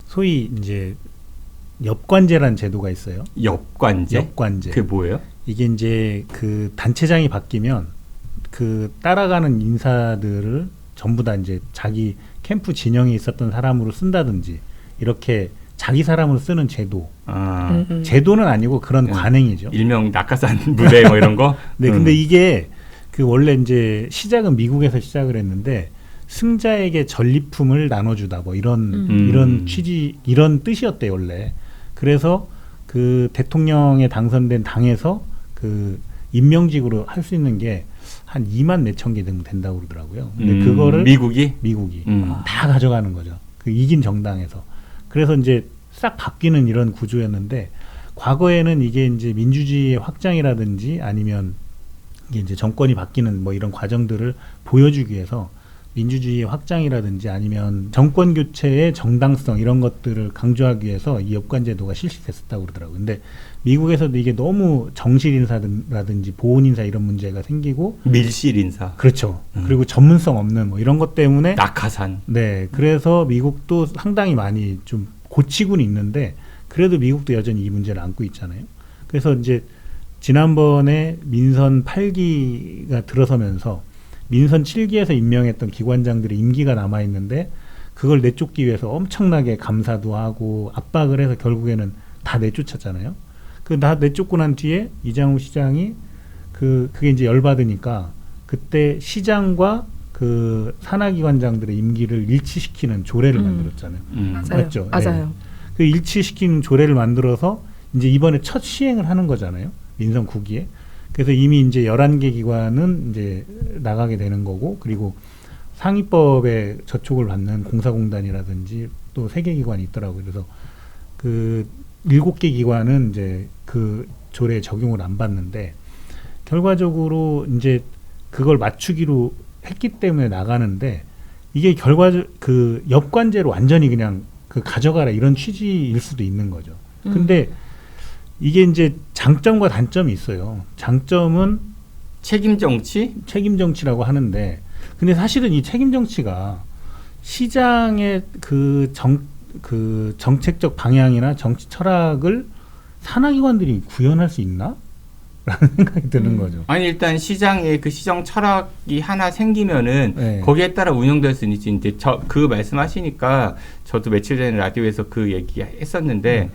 소위 이제 엽관제라는 제도가 있어요. 엽관제? 엽관제. 그게 뭐예요? 이게 이제 그 단체장이 바뀌면 그 따라가는 인사들을 전부 다 이제 자기 캠프 진영에 있었던 사람으로 쓴다든지 이렇게 자기 사람으로 쓰는 제도. 제도는 아니고 그런 관행이죠. 일명 낙하산 무대 뭐 이런 거? 네, 근데 이게 그 원래 이제 시작은 미국에서 시작을 했는데 승자에게 전리품을 나눠주다 뭐 이런 취지 이런 뜻이었대요 원래. 그래서 그 대통령에 당선된 당에서 그 임명직으로 할 수 있는 게 한 2만 4천 개 정도 된다고 그러더라고요. 근데 그거를 미국이 다 가져가는 거죠. 그 이긴 정당에서. 그래서 이제 싹 바뀌는 이런 구조였는데 과거에는 이게 이제 민주주의의 확장이라든지 아니면 이게 이제 정권이 바뀌는 뭐 이런 과정들을 보여주기 위해서 민주주의의 확장이라든지 아니면 정권 교체의 정당성 이런 것들을 강조하기 위해서 이 엽관제도가 실시됐었다고 그러더라고요. 근데 미국에서도 이게 너무 정실 인사라든지 보훈 인사 이런 문제가 생기고 밀실 인사. 그렇죠. 그리고 전문성 없는 뭐 이런 것 때문에 낙하산. 네. 그래서 미국도 상당히 많이 좀 고치고는 있는데 그래도 미국도 여전히 이 문제를 안고 있잖아요. 그래서 이제 지난번에 민선 8기가 들어서면서 민선 7기에서 임명했던 기관장들의 임기가 남아있는데 그걸 내쫓기 위해서 엄청나게 감사도 하고 압박을 해서 결국에는 다 내쫓았잖아요. 그 다 내쫓고 난 뒤에 이장우 시장이 그게 이제 열받으니까 그때 시장과 그 산하기관장들의 임기를 일치시키는 조례를 만들었잖아요. 맞죠? 맞아요. 네. 그 일치시키는 조례를 만들어서 이제 이번에 첫 시행을 하는 거잖아요. 민선 9기에. 그래서 이미 이제 11개 기관은 이제 나가게 되는 거고, 그리고 상위법에 저촉을 받는 공사공단이라든지 또 3개 기관이 있더라고요. 그래서 그 7개 기관은 이제 그 조례에 적용을 안 받는데, 결과적으로 이제 그걸 맞추기로 했기 때문에 나가는데, 이게 그 엽관제로 완전히 그냥 그 가져가라 이런 취지일 수도 있는 거죠. 근데 이게 이제 장점과 단점이 있어요. 장점은 책임 정치라고 하는데, 근데 사실은 이 책임 정치가 시장의 그 정책적 방향이나 정치 철학을 산하기관들이 구현할 수 있나? 라는 생각이 드는 거죠. 아니 일단 시장에 그 시정 철학이 하나 생기면은 네. 거기에 따라 운영될 수 있는지 이제 그 말씀하시니까 저도 며칠 전에 라디오에서 그 얘기했었는데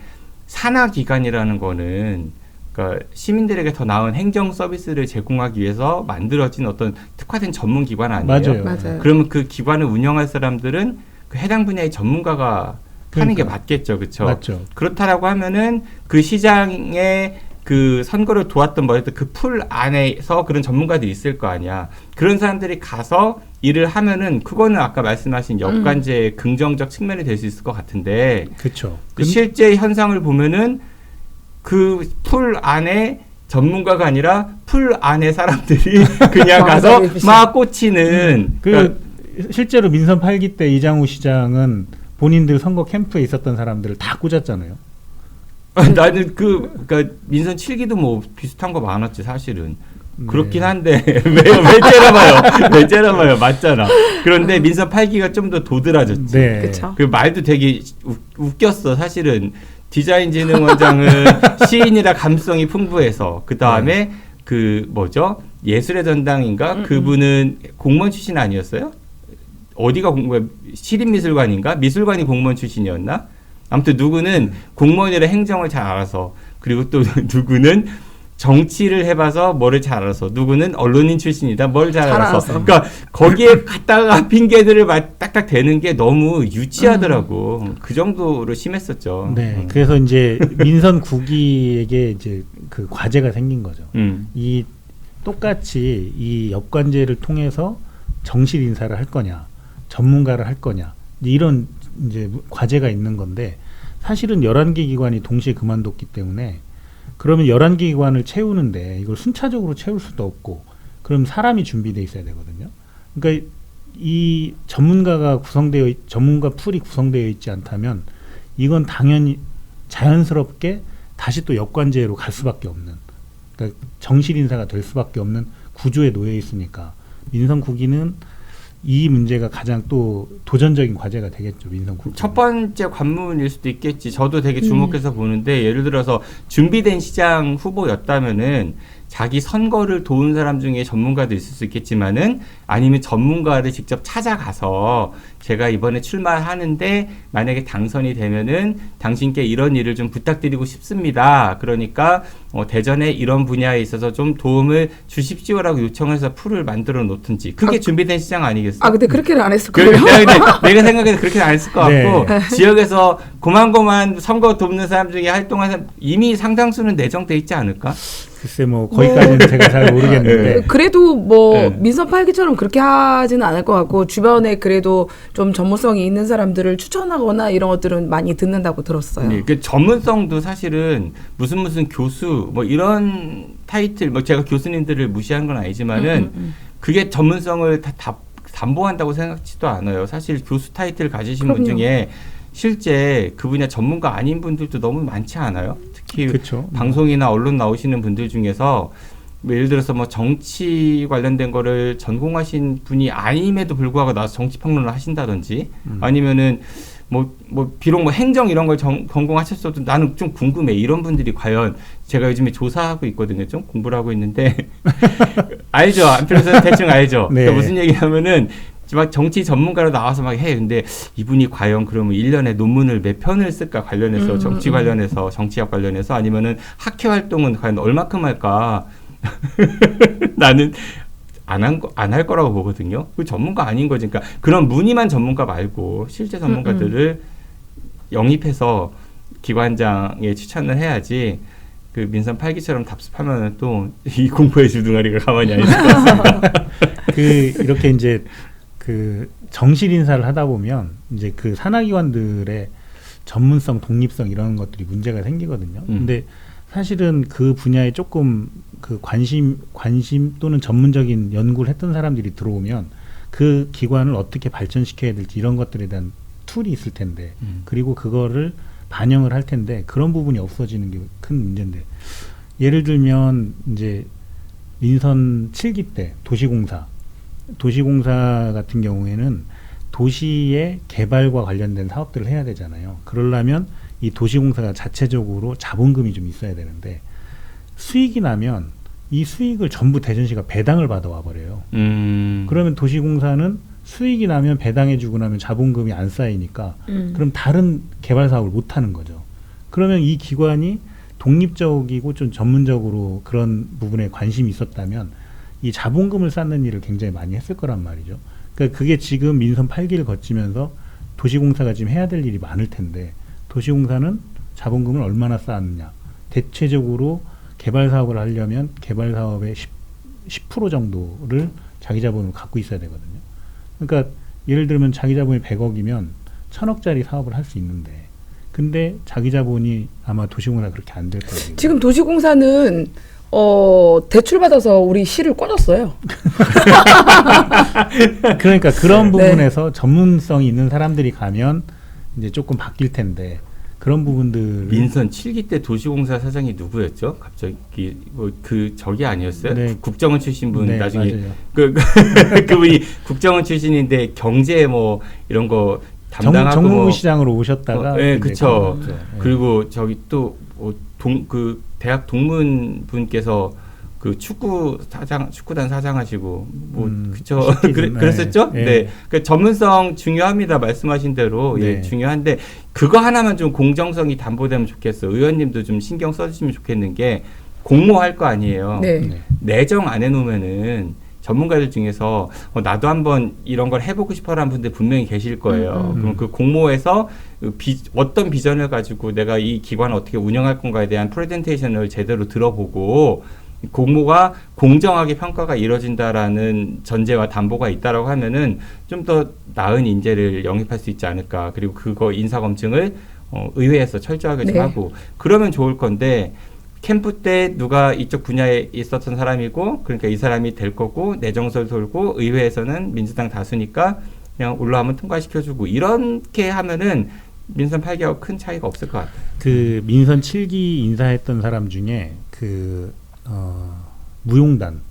산하기관이라는 거는 그러니까 시민들에게 더 나은 행정 서비스를 제공하기 위해서 만들어진 어떤 특화된 전문 기관 아니에요? 맞아요. 그러면 그 기관을 운영할 사람들은 그 해당 분야의 전문가가 하는 게 맞겠죠, 그렇죠? 맞죠. 그렇다라고 하면은 그 시장에 그 선거를 도왔던 그 풀 안에서 그런 전문가들이 있을 거 아니야. 그런 사람들이 가서 일을 하면은 그거는 아까 말씀하신 엽관제의 긍정적 측면이 될 수 있을 것 같은데. 그렇죠. 실제 현상을 보면은 그 풀 안에 전문가가 아니라 풀 안에 사람들이 그냥 가서 막 꽂히는. 실제로 민선 8기 때 이장우 시장은 본인들 선거 캠프에 있었던 사람들을 다 꽂았잖아요. 나는 그러니까 민선 7기도 뭐 비슷한 거 많았지 사실은. 네. 그렇긴 한데 왜 째려봐요 맞잖아. 그런데 민선 8기가 좀 더 도드라졌지. 네. 그쵸. 그 말도 되게 웃겼어 사실은. 디자인진흥원장은 시인이라 감성이 풍부해서 그 다음에 그 뭐죠 예술의 전당인가 그분은 공무원 출신 아니었어요? 어디가 공무원 시립미술관인가 미술관이 공무원 출신이었나? 아무튼 누구는 공무원이라 행정을 잘 알아서, 그리고 또 누구는 정치를 해봐서 뭐를 잘 알아서, 누구는 언론인 출신이다 뭘 잘 알아서. 그러니까 거기에 갖다가 핑계들을 딱딱 대는 게 너무 유치하더라고. 그 정도로 심했었죠. 네, 그래서 이제 민선 9기에게 이제 그 과제가 생긴 거죠. 이 똑같이 이 엽관제를 통해서 정실 인사를 할 거냐, 전문가를 할 거냐, 이런 이제 과제가 있는 건데, 사실은 11개 기관이 동시에 그만뒀기 때문에 그러면 11개 기관을 채우는데 이걸 순차적으로 채울 수도 없고, 그럼 사람이 준비되어 있어야 되거든요. 그러니까 이 전문가 풀이 구성되어 있지 않다면 이건 당연히 자연스럽게 다시 또 엽관제로 갈 수밖에 없는, 그러니까 정실 인사가 될 수밖에 없는 구조에 놓여 있으니까 민선 9기는 이 문제가 가장 또 도전적인 과제가 되겠죠. 민선 국회. 첫 번째 관문일 수도 있겠지. 저도 되게 주목해서 보는데 예를 들어서 준비된 시장 후보였다면은 자기 선거를 도운 사람 중에 전문가도 있을 수 있겠지만은 아니면 전문가를 직접 찾아가서 제가 이번에 출마하는데 만약에 당선이 되면은 당신께 이런 일을 좀 부탁드리고 싶습니다. 그러니까 대전에 이런 분야에 있어서 좀 도움을 주십시오라고 요청해서 풀을 만들어 놓든지 그게 준비된 시장 아니겠어요? 근데 그렇게는 안 했을 거예요. 내가 생각해도 그렇게는 안 했을 것 같고 네. 지역에서 고만고만 선거 돕는 사람 중에 활동한 사람 이미 상당수는 내정돼 있지 않을까? 글쎄 뭐 거기까지는 제가 잘 모르겠는데 그래도 뭐 네. 민선 8기처럼 그렇게 하지는 않을 것 같고 주변에 그래도 좀 전문성이 있는 사람들을 추천하거나 이런 것들은 많이 듣는다고 들었어요. 네, 그 전문성도 사실은 무슨 교수 뭐 이런 타이틀 뭐 제가 교수님들을 무시하는 건 아니지만은 그게 전문성을 다 담보한다고 생각지도 않아요. 사실 교수 타이틀 가지신 분 그럼요. 중에 실제 그 분야 전문가 아닌 분들도 너무 많지 않아요? 특히 그쵸. 방송이나 언론 나오시는 분들 중에서 뭐 예를 들어서 뭐 정치 관련된 거를 전공하신 분이 아님에도 불구하고 나와서 정치 평론을 하신다든지 아니면은 뭐 비록 뭐 행정 이런 걸 전공하셨어도 나는 좀 궁금해. 이런 분들이 과연 제가 요즘에 조사하고 있거든요. 좀 공부를 하고 있는데 알죠? 안필로서 대충 알죠? 네. 그러니까 무슨 얘기냐면은 막 정치 전문가로 나와서 막 해. 근데 이분이 과연 그러면 1년에 논문을 몇 편을 쓸까 관련해서 정치 관련해서 정치학 관련해서 아니면은 학회 활동은 과연 얼마큼 할까? 나는 안 할 거라고 보거든요. 그 전문가 아닌 거지. 그러니까 그런 무늬만 전문가 말고 실제 전문가들을 영입해서 기관장에 추천을 해야지. 그 민선 8기처럼 답습하면 또 이 공포의 주둥아리가 가만히 안 있을 것 같습니다. 이렇게 이제 그 정실 인사를 하다 보면 이제 그 산하기관들의 전문성, 독립성 이런 것들이 문제가 생기거든요. 근데 사실은 그 분야에 조금 그 관심 또는 전문적인 연구를 했던 사람들이 들어오면 그 기관을 어떻게 발전시켜야 될지 이런 것들에 대한 툴이 있을 텐데 그리고 그거를 반영을 할 텐데 그런 부분이 없어지는 게 큰 문제인데 예를 들면 이제 민선 7기 때 도시공사 같은 경우에는 도시의 개발과 관련된 사업들을 해야 되잖아요. 그러려면 이 도시공사가 자체적으로 자본금이 좀 있어야 되는데 수익이 나면 이 수익을 전부 대전시가 배당을 받아와 버려요. 그러면 도시공사는 수익이 나면 배당해주고 나면 자본금이 안 쌓이니까 그럼 다른 개발 사업을 못 하는 거죠. 그러면 이 기관이 독립적이고 좀 전문적으로 그런 부분에 관심이 있었다면 이 자본금을 쌓는 일을 굉장히 많이 했을 거란 말이죠. 그러니까 그게 지금 민선 8기를 거치면서 도시공사가 지금 해야 될 일이 많을 텐데 도시공사는 자본금을 얼마나 쌓았느냐. 대체적으로 개발 사업을 하려면 개발 사업의 10% 정도를 자기 자본으로 갖고 있어야 되거든요. 그러니까 예를 들면 자기 자본이 100억이면 1000억짜리 사업을 할 수 있는데 근데 자기 자본이 아마 도시공사 그렇게 안 될 거예요. 지금 도시공사는 대출 받아서 우리 시를 꽂았어요. 그러니까 그런 부분에서 전문성이 있는 사람들이 가면 이제 조금 바뀔 텐데 그런 부분들 민선 7기 때 도시공사 사장이 누구였죠? 갑자기 뭐 그 저기 아니었어요? 네. 국정원 출신 분 네, 나중에 맞아요. 그분이 국정원 출신인데 경제 뭐 이런 거 담당하고 정무부 시장으로 오셨다가 네, 이제 그렇죠. 네. 그리고 저기 또 그 대학 동문 분께서 그 축구단 사장하시고 뭐 그쵸 그랬었죠? 네. 네. 그 전문성 중요합니다. 말씀하신 대로 네. 예, 중요한데 그거 하나만 좀 공정성이 담보되면 좋겠어. 의원님도 좀 신경 써주시면 좋겠는 게 공모할 거 아니에요. 네. 네. 내정 안 해놓으면은 전문가들 중에서 나도 한번 이런 걸 해보고 싶어라는 분들 분명히 계실 거예요. 그럼 그 공모에서 어떤 비전을 가지고 내가 이 기관을 어떻게 운영할 건가에 대한 프레젠테이션을 제대로 들어보고 공모가 공정하게 평가가 이루어진다라는 전제와 담보가 있다라고 하면은 좀 더 나은 인재를 영입할 수 있지 않을까. 그리고 그거 인사 검증을 의회에서 철저하게 좀 네. 하고 그러면 좋을 건데 캠프 때 누가 이쪽 분야에 있었던 사람이고 그러니까 이 사람이 될 거고 내정설 돌고 의회에서는 민주당 다수니까 그냥 올라가면 통과시켜주고 이렇게 하면은 민선 8기하고 큰 차이가 없을 것 같아요. 그 민선 7기 인사했던 사람 중에 그 무용단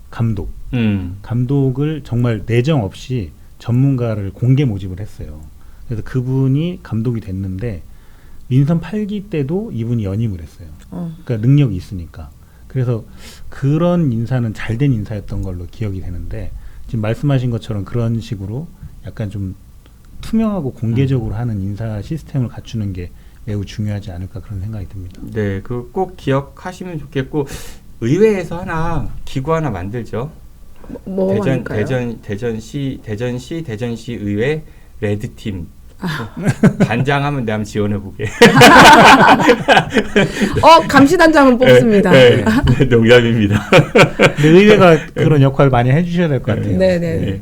감독을 정말 내정 없이 전문가를 공개 모집을 했어요. 그래서 그분이 감독이 됐는데 민선 8기 때도 이분이 연임을 했어요. 그러니까 능력이 있으니까. 그래서 그런 인사는 잘된 인사였던 걸로 기억이 되는데 지금 말씀하신 것처럼 그런 식으로 약간 좀 투명하고 공개적으로 하는 인사 시스템을 갖추는 게 매우 중요하지 않을까 그런 생각이 듭니다. 네, 그 꼭 기억하시면 좋겠고 의회에서 하나 기구 하나 만들죠. 뭐 할까요? 대전시 의회 레드팀. 단장하면 내가 한번 지원해보게. 감시단장은 뽑습니다. 네, 네, 농담입니다. 근데 의회가 그런 역할을 많이 해주셔야 될 것 같아요. 네네. 네.